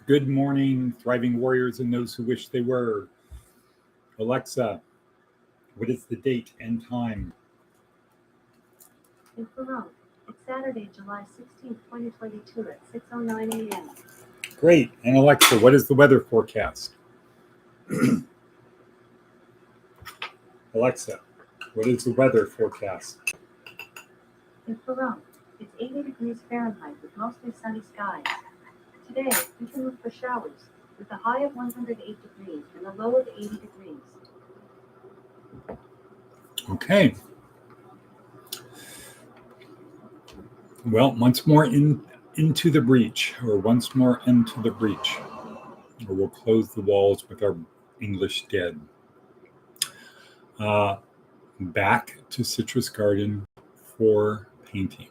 Good morning, thriving warriors and those who wish they were. Alexa, what is the date and time? In Peru, it's Saturday, July 16th, 2022 at 6:09 a.m. Great. And Alexa, what is the weather forecast? Alexa, what is the weather forecast? In Peru, it's 80 degrees Fahrenheit with mostly sunny skies. Today, you can look for showers with a high of 108 degrees and a low of 80 degrees. Okay. Well, once more into the breach, or once more into the breach, or we'll close the walls with our English dead. Back to Citrus Garden for painting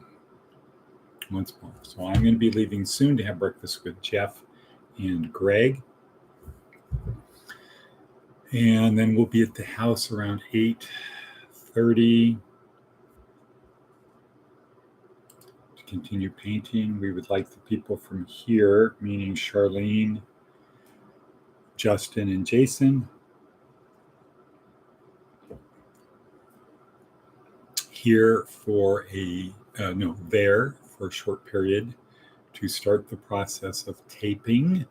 once more. So I'm going to be leaving soon to have breakfast with Jeff and Greg. And then we'll be at the house around 8:30 to continue painting. We would like the people from here, meaning Charlene, Justin, and Jason, here for there for a short period to start the process of taping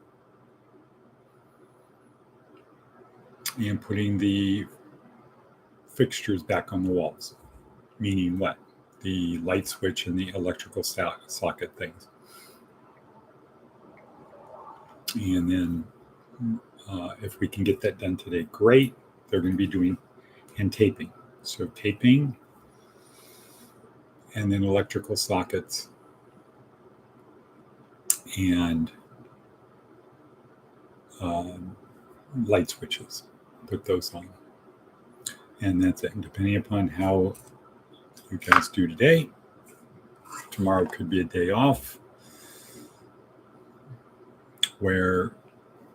and putting the fixtures back on the walls, meaning what? The light switch and the electrical socket things. And then if we can get that done today, great. They're going to be doing and taping. So taping and then electrical sockets and light switches. Put those on. And that's it. And depending upon how you guys do today, tomorrow could be a day off where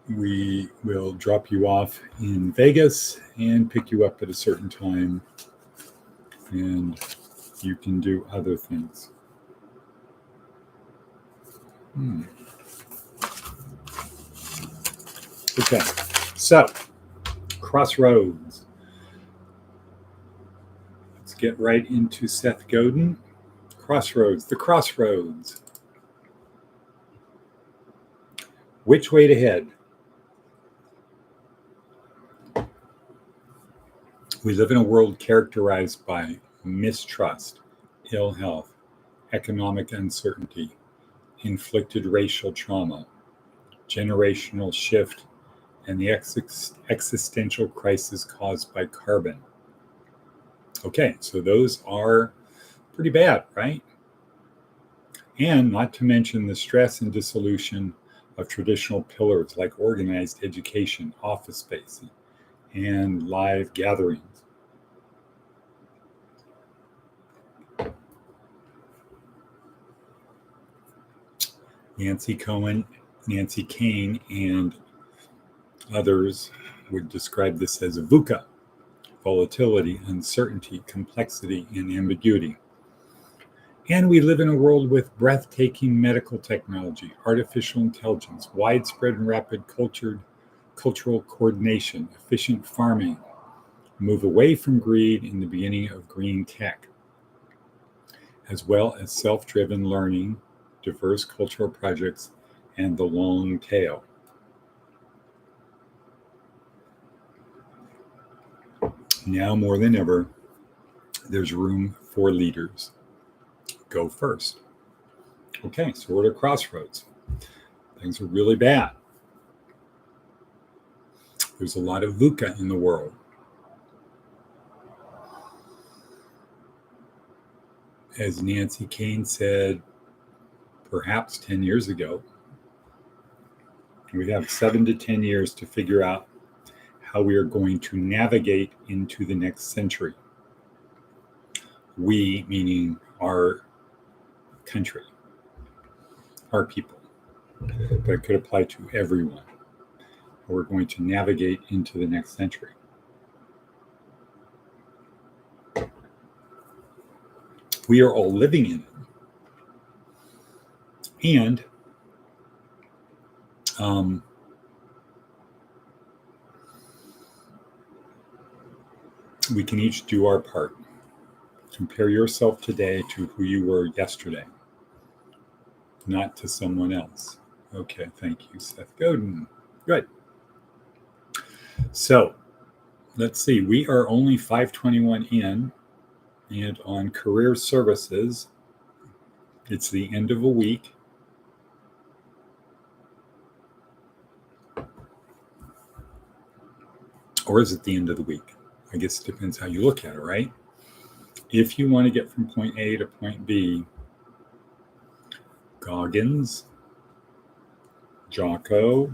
we will drop you off in Vegas and pick you up at a certain time, and you can do other things. Okay, so Crossroads. Let's get right into Seth Godin. Crossroads, the crossroads. Which way to head? We live in a world characterized by mistrust, ill health, economic uncertainty, inflicted racial trauma, generational shift, and the existential crisis caused by carbon. Okay, so those are pretty bad, right? And not to mention the stress and dissolution of traditional pillars like organized education, office space, and live gatherings. Nancy Kane, and others would describe this as VUCA, volatility, uncertainty, complexity, and ambiguity. And we live in a world with breathtaking medical technology, artificial intelligence, widespread and rapid cultural coordination, efficient farming, move away from greed in the beginning of green tech, as well as self-driven learning, diverse cultural projects, and the long tail. Now more than ever, there's room for leaders. Go first. Okay, so we're at a crossroads. Things are really bad. There's a lot of VUCA in the world. As Nancy Kane said, perhaps 10 years ago, we have 7 to 10 years to figure out how we are going to navigate into the next century. We, meaning our country, our people, but it could apply to everyone. We're going to navigate into the next century. We are all living in it. And We can each do our part. Compare yourself today to who you were yesterday, not to someone else. Okay, thank you, Seth Godin. Good. So, let's see. We are only 5:21 in, and on career services, it's the end of a week. Or is it the end of the week? I guess it depends how you look at it, right? If you want to get from point A to point B, Goggins, Jocko,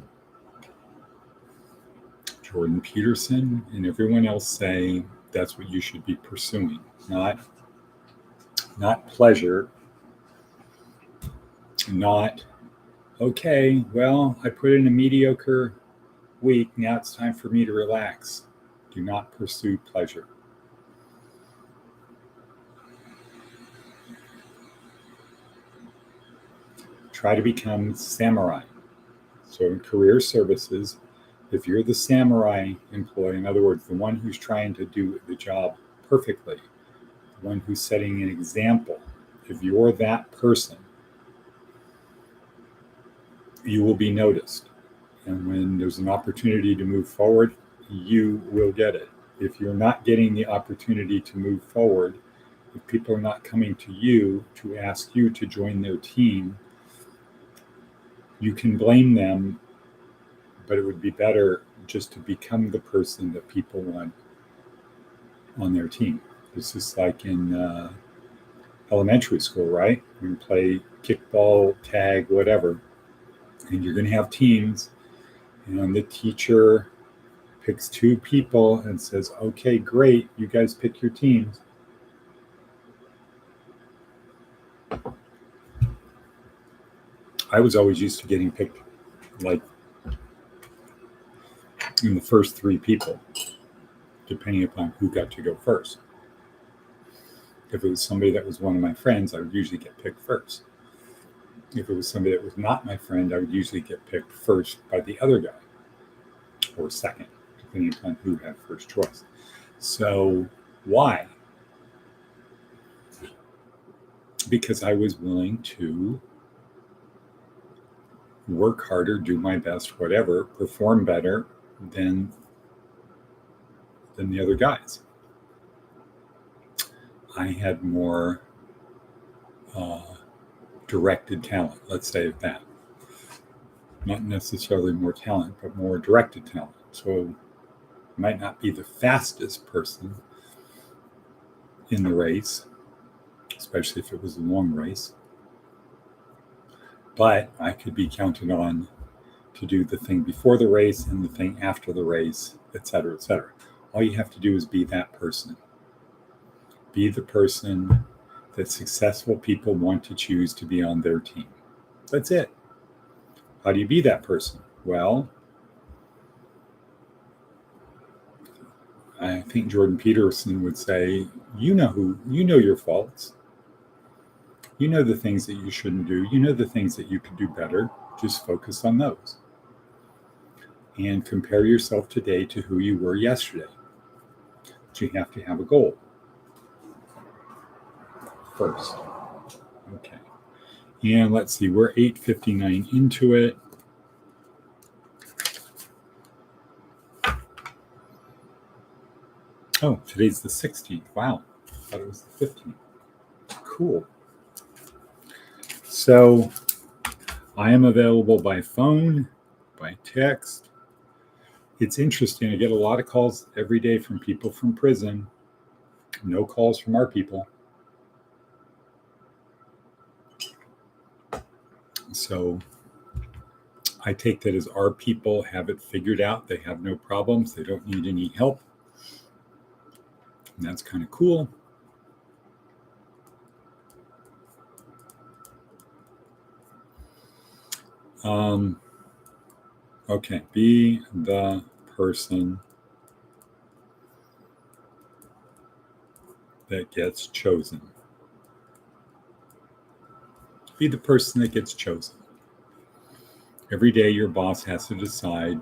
Jordan Peterson, and everyone else say that's what you should be pursuing, not pleasure, not, okay, well, I put in a mediocre week, now it's time for me to relax. Do not pursue pleasure. Try to become samurai. So in career services, if you're the samurai employee, in other words, the one who's trying to do the job perfectly, the one who's setting an example, if you're that person, you will be noticed. And when there's an opportunity to move forward, you will get it. If you're not getting the opportunity to move forward, if people are not coming to you to ask you to join their team, you can blame them, but it would be better just to become the person that people want on their team. This is like in elementary school, right? You play kickball, tag, whatever, and you're going to have teams, and the teacher picks two people and says, okay, great, you guys pick your teams. I was always used to getting picked like in the first three people, depending upon who got to go first. If it was somebody that was one of my friends, I would usually get picked first. If it was somebody that was not my friend, I would usually get picked first by the other guy, or second, depending upon who had first choice. So why? Because I was willing to work harder, do my best, whatever, perform better than the other guys. I had more directed talent, let's say that. Not necessarily more talent, but more directed talent. So I might not be the fastest person in the race, especially if it was a long race, but I could be counted on to do the thing before the race and the thing after the race, et cetera, et cetera. All you have to do is be that person. Be the person that successful people want to choose to be on their team. That's it. How do you be that person? Well, I think Jordan Peterson would say, you know your faults. You know the things that you shouldn't do. You know the things that you could do better. Just focus on those. And compare yourself today to who you were yesterday. But you have to have a goal first. Okay. And let's see, we're 8:59 into it. Oh, today's the 16th. Wow. I thought it was the 15th. Cool. So I am available by phone, by text. It's interesting. I get a lot of calls every day from people from prison. No calls from our people. So I take that as our people have it figured out. They have no problems. They don't need any help. And that's kind of cool. Okay, be the person that gets chosen. Be the person that gets chosen. Every day your boss has to decide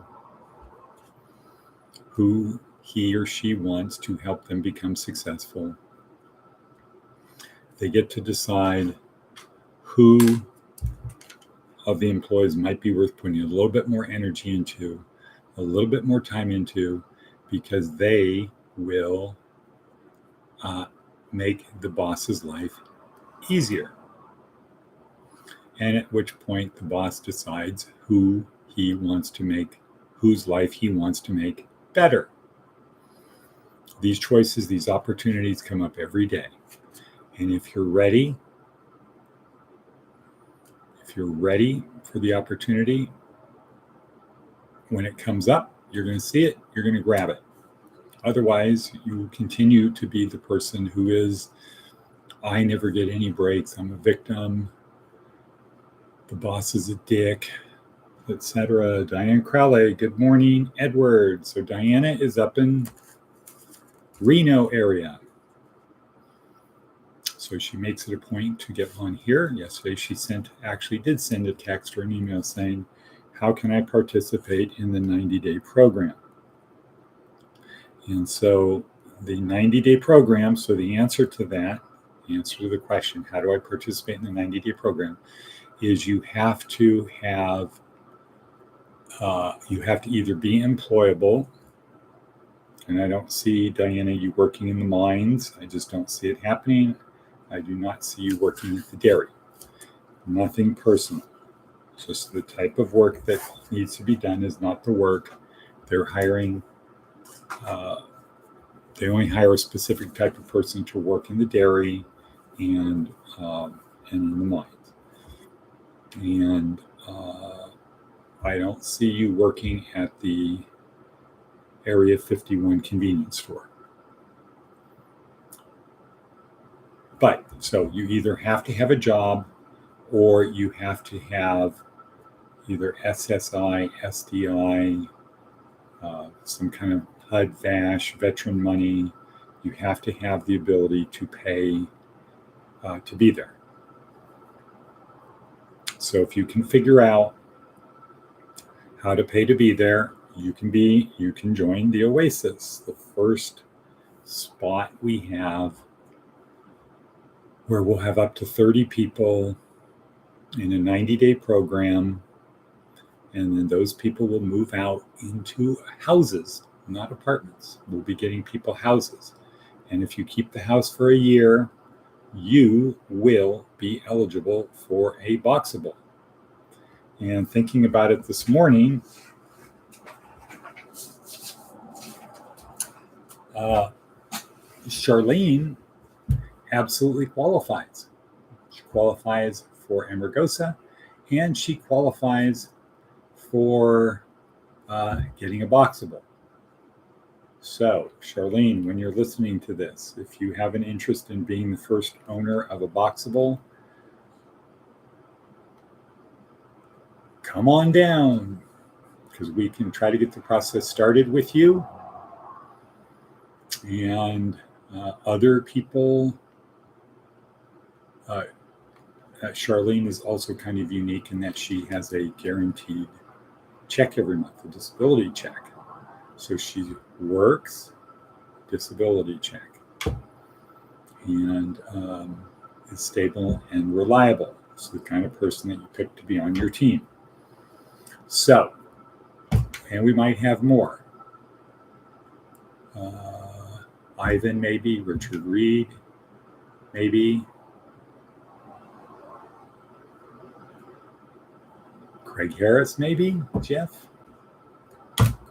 who he or she wants to help them become successful. They get to decide who of the employees might be worth putting a little bit more energy into, a little bit more time into, because they will make the boss's life easier. And at which point the boss decides whose life he wants to make better. These choices, these opportunities come up every day. And if you're ready for the opportunity, when it comes up, you're going to see it, you're going to grab it. Otherwise, you will continue to be the person who is, I never get any breaks, I'm a victim, the boss is a dick, etc. Diane Crowley, good morning, Edward. So Diana is up in Reno area. So she makes it a point to get on here. Yesterday she actually did send a text or an email saying, how can I participate in the 90-day program? And so the 90-day program, so the answer to the question, how do I participate in the 90-day program, is you have to either be employable, and I don't see, Diana, you working in the mines. I just don't see it happening. I do not see you working at the dairy. Nothing personal. Just the type of work that needs to be done is not the work. They're hiring, they only hire a specific type of person to work in the dairy and in the mines. And I don't see you working at the Area 51 convenience store. But so you either have to have a job or you have to have either SSI, SDI, some kind of HUD, VASH, veteran money. You have to have the ability to pay to be there. So if you can figure out how to pay to be there, you can join the Oasis, the first spot we have where we'll have up to 30 people in a 90-day program. And then those people will move out into houses, not apartments. We'll be getting people houses. And if you keep the house for a year, you will be eligible for a Boxable. And thinking about it this morning, Charlene absolutely qualifies. She qualifies for Amargosa, and she qualifies for getting a Boxable. So, Charlene, when you're listening to this, if you have an interest in being the first owner of a Boxable, come on down, because we can try to get the process started with you. And other people, Charlene is also kind of unique in that she has a guaranteed check every month, a disability check. So she works, disability check, and is stable and reliable. It's the kind of person that you pick to be on your team. So, and we might have more. Ivan, maybe. Richard Reed, maybe. Craig Harris, maybe. Jeff?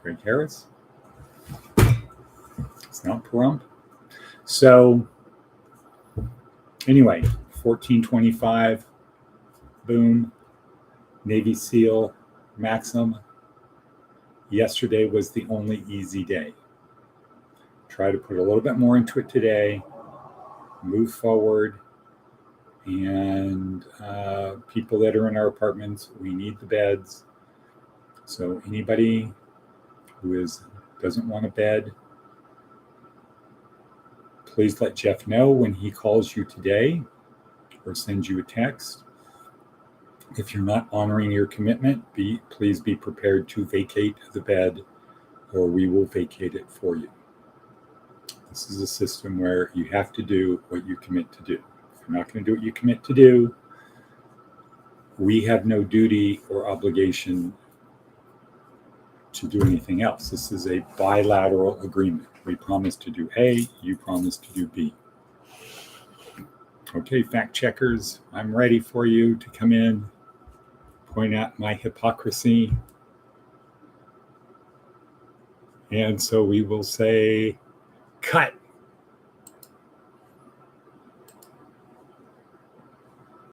Craig Harris? It's not Pahrump. So, anyway, 1425, boom. Navy SEAL, Maxim. Yesterday was the only easy day. Try to put a little bit more into it today, move forward, and people that are in our apartments, we need the beds. So anybody who doesn't want a bed, please let Jeff know when he calls you today or sends you a text. If you're not honoring your commitment, please be prepared to vacate the bed, or we will vacate it for you. This is a system where you have to do what you commit to do. If you're not going to do what you commit to do, we have no duty or obligation to do anything else. This is a bilateral agreement. We promise to do A, you promise to do B. Okay, fact checkers, I'm ready for you to come in, point out my hypocrisy. And so we will say, cut.